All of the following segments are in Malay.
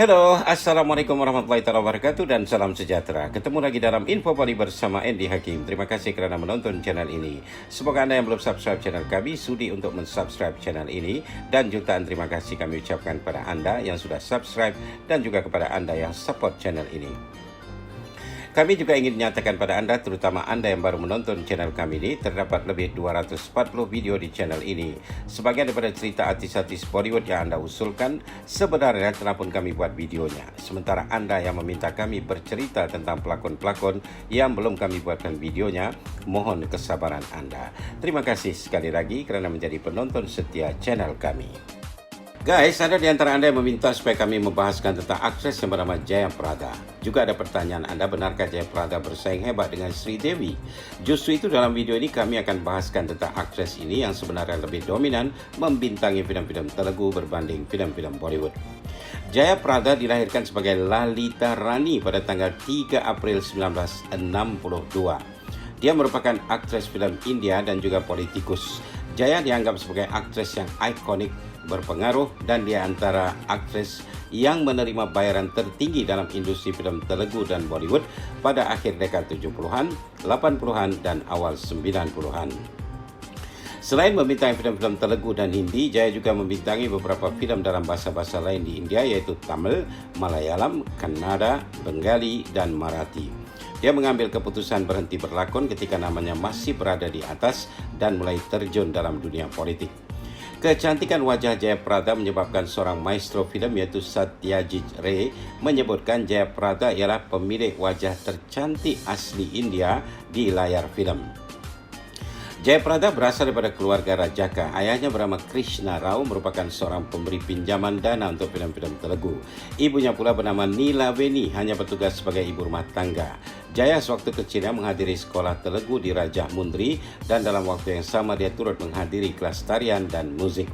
Halo, Assalamualaikum warahmatullahi wabarakatuh dan salam sejahtera. Ketemu lagi dalam Info Bali bersama Andy Hakim. Terima kasih kerana menonton channel ini. Semoga Anda yang belum subscribe channel kami sudi untuk mensubscribe channel ini. Dan jutaan terima kasih kami ucapkan kepada Anda yang sudah subscribe dan juga kepada Anda yang support channel ini. Kami juga ingin menyatakan pada Anda, terutama Anda yang baru menonton channel kami ini, terdapat lebih 240 video di channel ini. Sebagian daripada cerita artis-artis Bollywood yang Anda usulkan, sebenarnya telah pun kami buat videonya. Sementara Anda yang meminta kami bercerita tentang pelakon-pelakon yang belum kami buatkan videonya, mohon kesabaran Anda. Terima kasih sekali lagi kerana menjadi penonton setia channel kami. Guys, ada di antara Anda yang meminta supaya kami membahaskan tentang aktris yang bernama Jaya Prada. Juga ada pertanyaan Anda, benarkah Jaya Prada bersaing hebat dengan Sri Devi? Justru itu dalam video ini kami akan bahaskan tentang aktris ini yang sebenarnya lebih dominan membintangi filem-filem Telugu berbanding filem-filem Bollywood. Jaya Prada dilahirkan sebagai Lalita Rani pada tanggal 3 April 1962. Dia merupakan aktris filem India dan juga politikus. Jaya dianggap sebagai aktris yang ikonik, berpengaruh, dan dia antara aktris yang menerima bayaran tertinggi dalam industri filem Telugu dan Bollywood pada akhir dekad 70-an, 80-an, dan awal 90-an. Selain membintangi filem-filem Telugu dan Hindi, Jaya juga membintangi beberapa filem dalam bahasa-bahasa lain di India yaitu Tamil, Malayalam, Kannada, Bengali, dan Marathi. Dia mengambil keputusan berhenti berlakon ketika namanya masih berada di atas dan mulai terjun dalam dunia politik. Kecantikan wajah Jaya Prada menyebabkan seorang maestro filem yaitu Satyajit Ray menyebutkan Jaya Prada ialah pemilik wajah tercantik asli India di layar filem. Jaya Prada berasal daripada keluarga Rajaka. Ayahnya bernama Krishna Rao merupakan seorang pemberi pinjaman dana untuk filem-filem Telugu. Ibunya pula bernama Nila Veni, hanya bertugas sebagai ibu rumah tangga. Jaya sewaktu kecilnya menghadiri sekolah Telugu di Raja Mundri dan dalam waktu yang sama dia turut menghadiri kelas tarian dan muzik.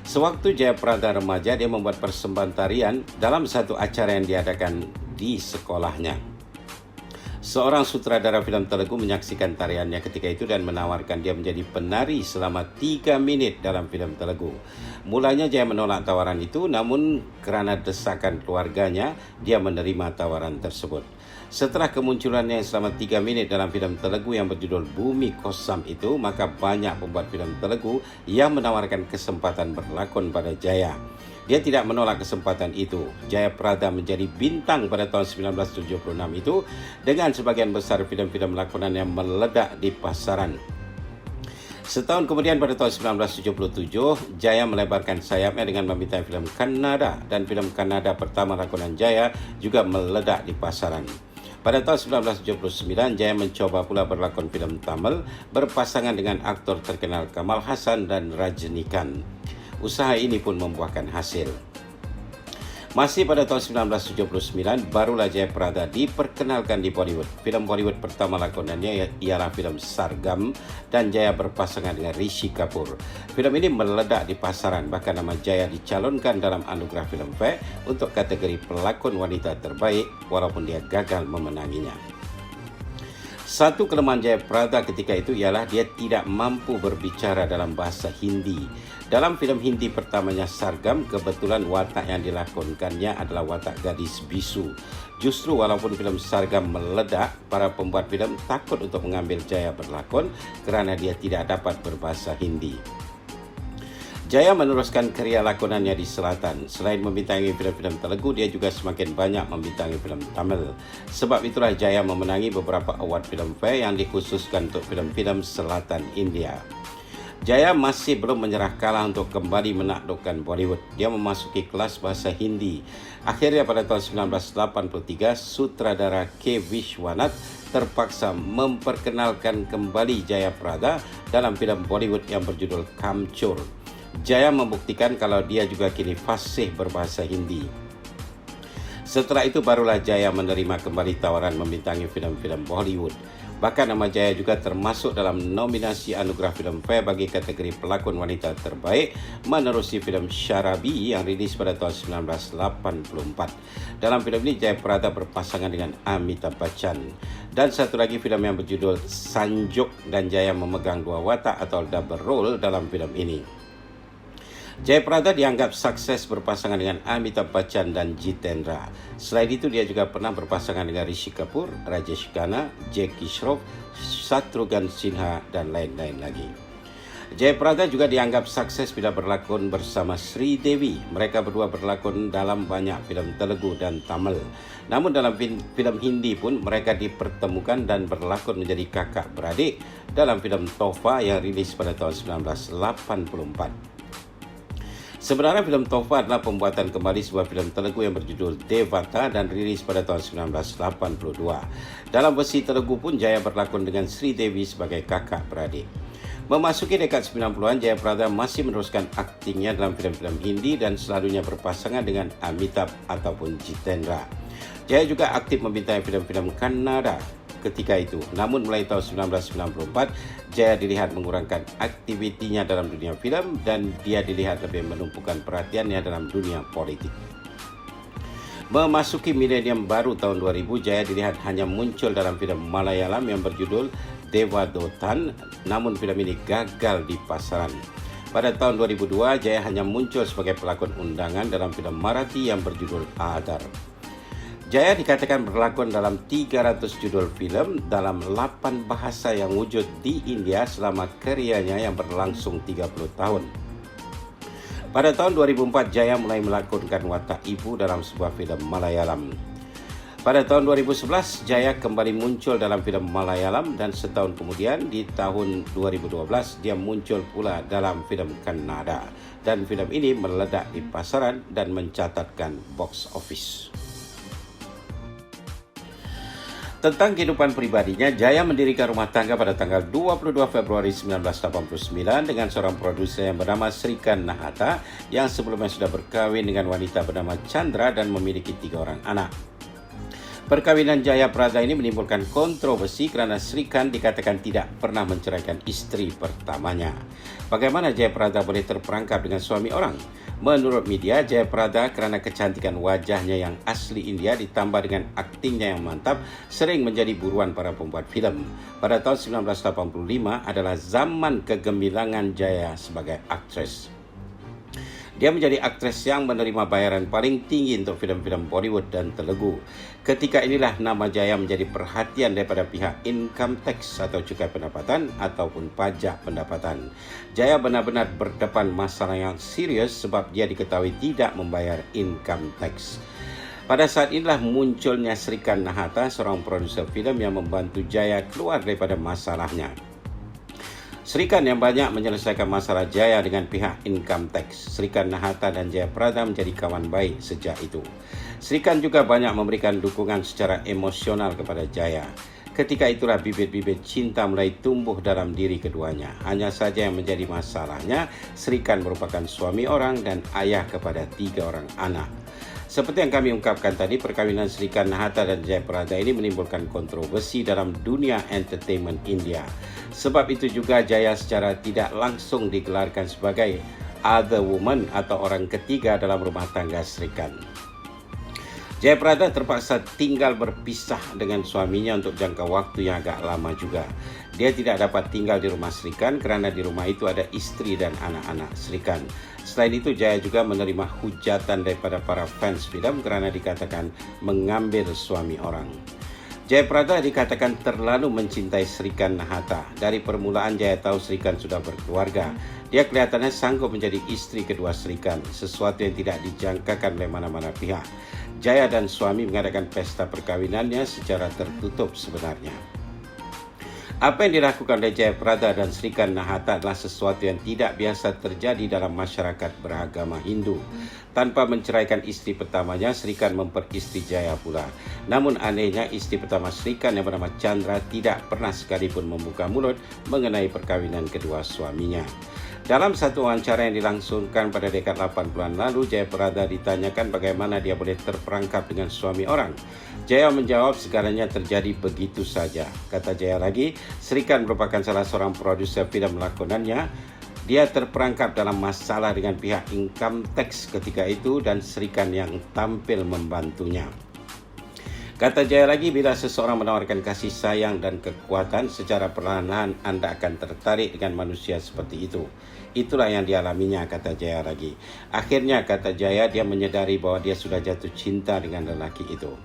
Sewaktu Jaya Prada remaja, dia membuat persembahan tarian dalam satu acara yang diadakan di sekolahnya. Seorang sutradara filem Telugu menyaksikan tariannya ketika itu dan menawarkan dia menjadi penari selama 3 minit dalam filem Telugu. Mulanya Jaya menolak tawaran itu, namun kerana desakan keluarganya, dia menerima tawaran tersebut. Setelah kemunculannya selama 3 minit dalam filem Telugu yang berjudul Bumi Kosam itu, maka banyak pembuat filem Telugu yang menawarkan kesempatan berlakon pada Jaya. Dia tidak menolak kesempatan itu. Jaya Prada menjadi bintang pada tahun 1976 itu dengan sebagian besar filem-filem lakonan yang meledak di pasaran. Setahun kemudian pada tahun 1977, Jaya melebarkan sayapnya dengan membintangi filem Kannada dan filem Kannada pertama lakonan Jaya juga meledak di pasaran. Pada tahun 1979, Jaya mencoba pula berlakon filem Tamil berpasangan dengan aktor terkenal Kamal Haasan dan Rajinikanth. Usaha ini pun membuahkan hasil. Masih pada tahun 1979, barulah Jaya Prada diperkenalkan di Bollywood. Filem Bollywood pertama lakonannya ialah filem Sargam dan Jaya berpasangan dengan Rishi Kapoor. Filem ini meledak di pasaran, bahkan nama Jaya dicalonkan dalam anugerah Filmfare untuk kategori pelakon wanita terbaik walaupun dia gagal memenanginya. Satu kelemahan Jaya Prada ketika itu ialah dia tidak mampu berbicara dalam bahasa Hindi. Dalam filem Hindi pertamanya Sargam, kebetulan watak yang dilakonkannya adalah watak gadis bisu. Justru walaupun filem Sargam meledak, para pembuat filem takut untuk mengambil Jaya berlakon kerana dia tidak dapat berbahasa Hindi. Jaya meneruskan karya lakonannya di selatan. Selain membintangi filem-filem Telugu, dia juga semakin banyak membintangi filem Tamil. Sebab itulah Jaya memenangi beberapa award Filmfare yang dikhususkan untuk filem-filem selatan India. Jaya masih belum menyerah kalah untuk kembali menaklukkan Bollywood. Dia memasuki kelas bahasa Hindi. Akhirnya pada tahun 1983, sutradara K. Vishwanath terpaksa memperkenalkan kembali Jaya Prada dalam filem Bollywood yang berjudul Kamchor. Jaya membuktikan kalau dia juga kini fasih berbahasa Hindi. Setelah itu barulah Jaya menerima kembali tawaran membintangi filem-filem Bollywood. Bahkan nama Jaya juga termasuk dalam nominasi anugerah Filmfare bagi kategori pelakon wanita terbaik menerusi filem Sharabi yang rilis pada tahun 1984. Dalam filem ini Jaya Prada berpasangan dengan Amitabh Bachchan. Dan satu lagi filem yang berjudul Sanjog dan Jaya memegang dua watak atau double role dalam filem ini. Jayaprada dianggap sukses berpasangan dengan Amitabh Bachchan dan Jitendra. Selain itu, dia juga pernah berpasangan dengan Rishi Kapoor, Rajesh Khanna, Jackie Shroff, Shatrughan Sinha, dan lain-lain lagi. Jayaprada juga dianggap sukses bila berlakon bersama Sri Devi. Mereka berdua berlakon dalam banyak filem Telugu dan Tamil. Namun dalam filem Hindi pun mereka dipertemukan dan berlakon menjadi kakak beradik dalam filem Tohfa yang rilis pada tahun 1984. Sebenarnya filem Tohfa adalah pembuatan kembali sebuah filem Telugu yang berjudul Devata dan rilis pada tahun 1982. Dalam versi Telugu pun Jaya berlakon dengan Sri Devi sebagai kakak beradik. Memasuki dekad 90-an, Jayaprada masih meneruskan aktingnya dalam filem-filem Hindi dan selalunya berpasangan dengan Amitabh ataupun Jitendra. Jaya juga aktif membintangi filem-filem Kannada ketika itu. Namun mulai tahun 1994, Jaya dilihat mengurangkan aktivitinya dalam dunia filem dan dia dilihat lebih menumpukan perhatiannya dalam dunia politik. Memasuki milenium baru tahun 2000, Jaya dilihat hanya muncul dalam filem Malayalam yang berjudul Dewa Dotan, namun filem ini gagal di pasaran. Pada tahun 2002, Jaya hanya muncul sebagai pelakon undangan dalam filem Marathi yang berjudul Aadhar. Jaya dikatakan berlakon dalam 300 judul filem dalam 8 bahasa yang wujud di India selama karyanya yang berlangsung 30 tahun. Pada tahun 2004, Jaya mulai melakonkan watak ibu dalam sebuah filem Malayalam. Pada tahun 2011, Jaya kembali muncul dalam filem Malayalam dan setahun kemudian di tahun 2012, dia muncul pula dalam filem Kannada. Dan filem ini meledak di pasaran dan mencatatkan box office. Tentang kehidupan pribadinya, Jaya mendirikan rumah tangga pada tanggal 22 Februari 1989 dengan seorang produser yang bernama Srikan Nahata yang sebelumnya sudah berkahwin dengan wanita bernama Chandra dan memiliki 3 orang anak. Perkawinan Jayaprada ini menimbulkan kontroversi kerana Srikan dikatakan tidak pernah menceraikan isteri pertamanya. Bagaimana Jayaprada boleh terperangkap dengan suami orang? Menurut media, Jayaprada kerana kecantikan wajahnya yang asli India ditambah dengan aktingnya yang mantap sering menjadi buruan para pembuat filem. Pada tahun 1985 adalah zaman kegemilangan Jaya sebagai aktris. Dia menjadi aktris yang menerima bayaran paling tinggi untuk filem-filem Bollywood dan Telugu. Ketika inilah nama Jaya menjadi perhatian daripada pihak income tax atau cukai pendapatan ataupun pajak pendapatan. Jaya benar-benar berdepan masalah yang serius sebab dia diketahui tidak membayar income tax. Pada saat inilah munculnya Srikan Nahata, seorang produser filem yang membantu Jaya keluar daripada masalahnya. Srikan yang banyak menyelesaikan masalah Jaya dengan pihak income tax. Srikan Nahata dan Jayaprada menjadi kawan baik sejak itu. Srikan juga banyak memberikan dukungan secara emosional kepada Jaya. Ketika itulah bibit-bibit cinta mulai tumbuh dalam diri keduanya. Hanya saja yang menjadi masalahnya, Srikan merupakan suami orang dan ayah kepada 3 orang anak. Seperti yang kami ungkapkan tadi, perkawinan Srikan Nahata dan Jayaprada ini menimbulkan kontroversi dalam dunia entertainment India. Sebab itu juga Jaya secara tidak langsung digelarkan sebagai other woman atau orang ketiga dalam rumah tangga Srikan. Jayaprada terpaksa tinggal berpisah dengan suaminya untuk jangka waktu yang agak lama juga. Dia tidak dapat tinggal di rumah Srikan kerana di rumah itu ada isteri dan anak-anak Srikan. Selain itu, Jaya juga menerima hujatan daripada para fans filem kerana dikatakan mengambil suami orang. Jayaprada dikatakan terlalu mencintai Srikan Nahata. Dari permulaan Jaya tahu Srikan sudah berkeluarga. Dia kelihatannya sanggup menjadi isteri kedua Srikan, sesuatu yang tidak dijangkakan oleh mana-mana pihak. Jaya dan suami mengadakan pesta perkahwinannya secara tertutup sebenarnya. Apa yang dilakukan oleh Jayaprada dan Srikan Nahata adalah sesuatu yang tidak biasa terjadi dalam masyarakat beragama Hindu. Tanpa menceraikan isteri pertamanya, Srikan memperisteri Jaya pula. Namun anehnya, isteri pertama Srikan yang bernama Chandra tidak pernah sekalipun membuka mulut mengenai perkawinan kedua suaminya. Dalam satu wawancara yang dilangsungkan pada dekad 80-an lalu, Jayaprada ditanyakan bagaimana dia boleh terperangkap dengan suami orang. Jaya menjawab segalanya terjadi begitu saja. Kata Jaya lagi, Srikan merupakan salah seorang produser filem lakonannya. Dia terperangkap dalam masalah dengan pihak income tax ketika itu dan Srikan yang tampil membantunya. Kata Jaya lagi, bila seseorang menawarkan kasih sayang dan kekuatan, secara perlahan-lahan anda akan tertarik dengan manusia seperti itu. Itulah yang dialaminya, kata Jaya lagi. Akhirnya, kata Jaya, dia menyadari bahwa dia sudah jatuh cinta dengan lelaki itu.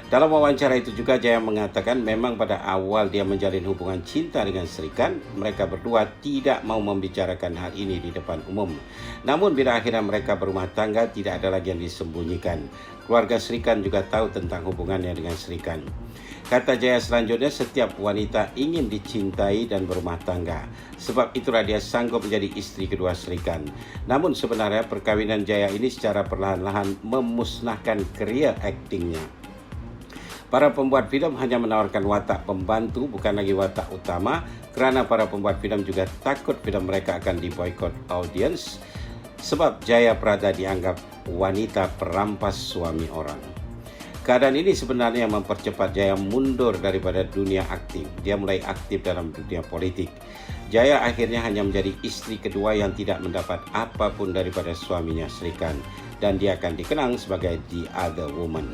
Dalam wawancara itu juga Jaya mengatakan memang pada awal dia menjalin hubungan cinta dengan Srikan, mereka berdua tidak mau membicarakan hal ini di depan umum. Namun bila akhirnya mereka berumah tangga, tidak ada lagi yang disembunyikan. Keluarga Srikan juga tahu tentang hubungannya dengan Srikan. Kata Jaya selanjutnya, setiap wanita ingin dicintai dan berumah tangga. Sebab itulah dia sanggup menjadi istri kedua Srikan. Namun sebenarnya perkawinan Jaya ini secara perlahan-lahan memusnahkan karier aktingnya. Para pembuat filem hanya menawarkan watak pembantu, bukan lagi watak utama, kerana para pembuat filem juga takut filem mereka akan diboikot audiens sebab Jaya Prada dianggap wanita perampas suami orang. Keadaan ini sebenarnya mempercepat Jaya mundur daripada dunia aktif. Dia mulai aktif dalam dunia politik. Jaya akhirnya hanya menjadi istri kedua yang tidak mendapat apapun daripada suaminya Srikan, dan dia akan dikenang sebagai the other woman.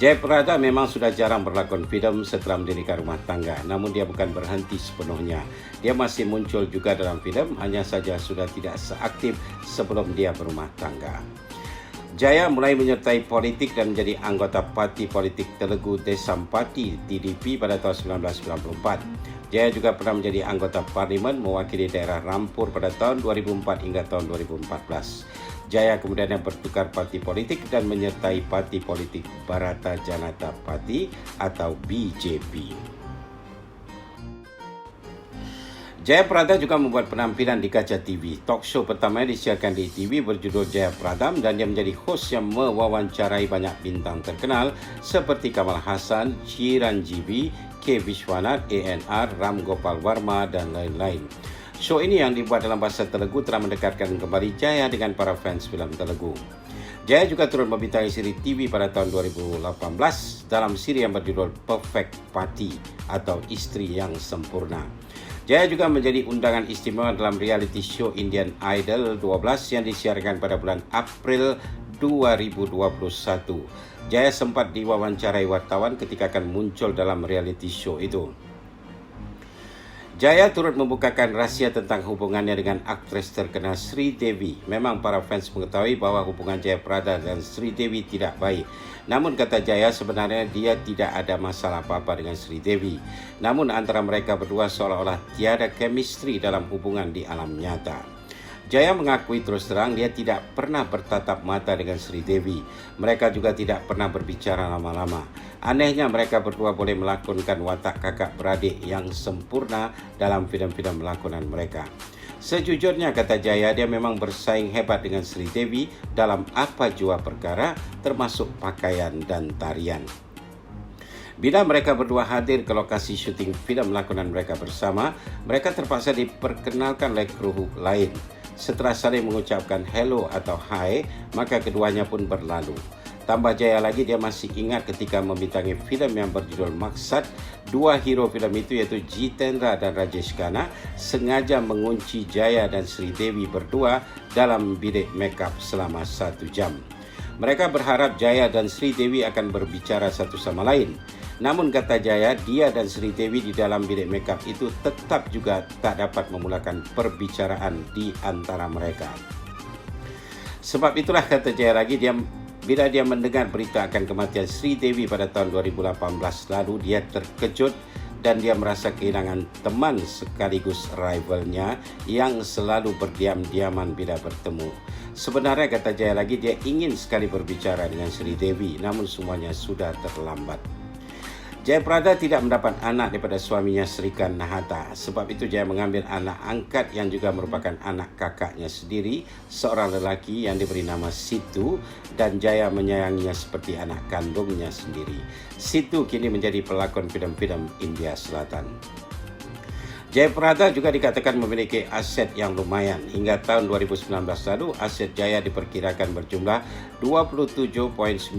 Jaya Prada memang sudah jarang berlakon filem setelah mendirikan rumah tangga, namun dia bukan berhenti sepenuhnya. Dia masih muncul juga dalam filem, hanya saja sudah tidak seaktif sebelum dia berumah tangga. Jaya mulai menyertai politik dan menjadi anggota Parti Politik Telugu Desampati TDP pada tahun 1994. Jaya juga pernah menjadi anggota parlimen mewakili daerah Rampur pada tahun 2004 hingga tahun 2014. Jaya kemudian bertukar parti politik dan menyertai Parti Politik Bharata Janata Party atau BJP. Jaya Prada juga membuat penampilan di kaca TV. Talk show pertama yang disiarkan di TV berjudul Jaya Pradam dan dia menjadi host yang mewawancarai banyak bintang terkenal seperti Kamal Haasan, Chiranjeevi, K. Vishwanath, ANR, Ram Gopal Varma dan lain-lain. Show ini yang dibuat dalam bahasa Telugu telah mendekatkan kembali Jaya dengan para fans filem Telugu. Jaya juga turut membintangi siri TV pada tahun 2018 dalam siri yang berjudul Perfect Party atau Istri yang Sempurna. Jaya juga menjadi undangan istimewa dalam reality show Indian Idol 12 yang disiarkan pada bulan April 2021. Jaya sempat diwawancarai wartawan ketika akan muncul dalam reality show itu. Jaya turut membukakan rahsia tentang hubungannya dengan aktris terkenal Sri Devi. Memang para fans mengetahui bahawa hubungan Jaya Prada dan Sri Devi tidak baik. Namun kata Jaya sebenarnya dia tidak ada masalah apa-apa dengan Sri Devi. Namun antara mereka berdua seolah-olah tiada chemistry dalam hubungan di alam nyata. Jaya mengakui terus terang dia tidak pernah bertatap mata dengan Sri Devi. Mereka juga tidak pernah berbicara lama-lama. Anehnya mereka berdua boleh melakonkan watak kakak beradik yang sempurna dalam filem-filem lakonan mereka. Sejujurnya kata Jaya dia memang bersaing hebat dengan Sri Devi dalam apa jua perkara termasuk pakaian dan tarian. Bila mereka berdua hadir ke lokasi syuting filem lakonan mereka bersama, mereka terpaksa diperkenalkan oleh kru lain. Setelah saling mengucapkan hello atau hi, maka keduanya pun berlalu. Tambah Jaya lagi dia masih ingat ketika membintangi filem yang berjudul Maksad, dua hero filem itu iaitu Jitendra dan Rajesh Khanna sengaja mengunci Jaya dan Sri Devi berdua dalam bilik makeup selama 1 jam. Mereka berharap Jaya dan Sri Devi akan berbicara satu sama lain. Namun kata Jaya, dia dan Sri Devi di dalam bilik makeup itu tetap juga tak dapat memulakan perbicaraan di antara mereka. Sebab itulah kata Jaya lagi, bila dia mendengar berita akan kematian Sri Devi pada tahun 2018 lalu, dia terkejut dan dia merasa kehilangan teman sekaligus rivalnya yang selalu berdiam-diaman bila bertemu. Sebenarnya kata Jaya lagi, dia ingin sekali berbicara dengan Sri Devi, namun semuanya sudah terlambat. Jaya Prada tidak mendapat anak daripada suaminya Srikan Nahata. Sebab itu Jaya mengambil anak angkat yang juga merupakan anak kakaknya sendiri, seorang lelaki yang diberi nama Situ, dan Jaya menyayanginya seperti anak kandungnya sendiri. Situ kini menjadi pelakon filem-filem India Selatan. Jaya Prada juga dikatakan memiliki aset yang lumayan. Hingga tahun 2019 lalu, aset Jaya diperkirakan berjumlah 27.92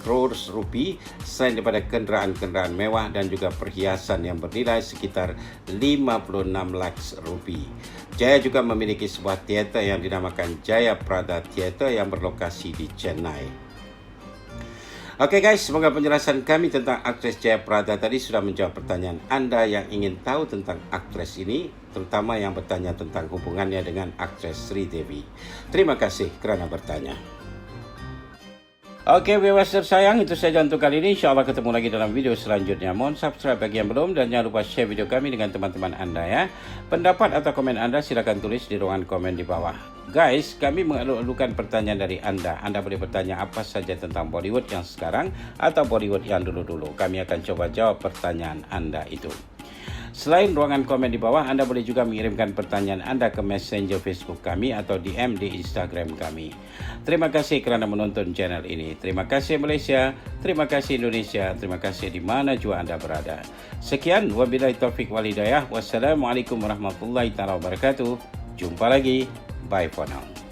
crore rupiah selain daripada kenderaan-kenderaan mewah dan juga perhiasan yang bernilai sekitar 56 lakhs rupiah. Jaya juga memiliki sebuah teater yang dinamakan Jaya Prada Theatre yang berlokasi di Chennai. Oke guys, semoga penjelasan kami tentang aktris Jaya Prada tadi sudah menjawab pertanyaan Anda yang ingin tahu tentang aktris ini, terutama yang bertanya tentang hubungannya dengan aktris Sri Devi. Terima kasih kerana bertanya. Oke viewers tersayang, itu saja untuk kali ini. InsyaAllah ketemu lagi dalam video selanjutnya. Mohon subscribe bagi yang belum dan jangan lupa share video kami dengan teman-teman Anda ya. Pendapat atau komen Anda silakan tulis di ruangan komen di bawah. Guys, kami mengalu-alukan pertanyaan dari Anda. Anda boleh bertanya apa saja tentang Bollywood yang sekarang atau Bollywood yang dulu-dulu. Kami akan coba jawab pertanyaan Anda itu. Selain ruangan komen di bawah, Anda boleh juga mengirimkan pertanyaan Anda ke Messenger Facebook kami atau DM di Instagram kami. Terima kasih kerana menonton channel ini. Terima kasih Malaysia, terima kasih Indonesia, terima kasih di mana jua Anda berada. Sekian, wabillahi taufiq wal hidayah. Wassalamualaikum warahmatullahi wabarakatuh. Jumpa lagi. Bye for now.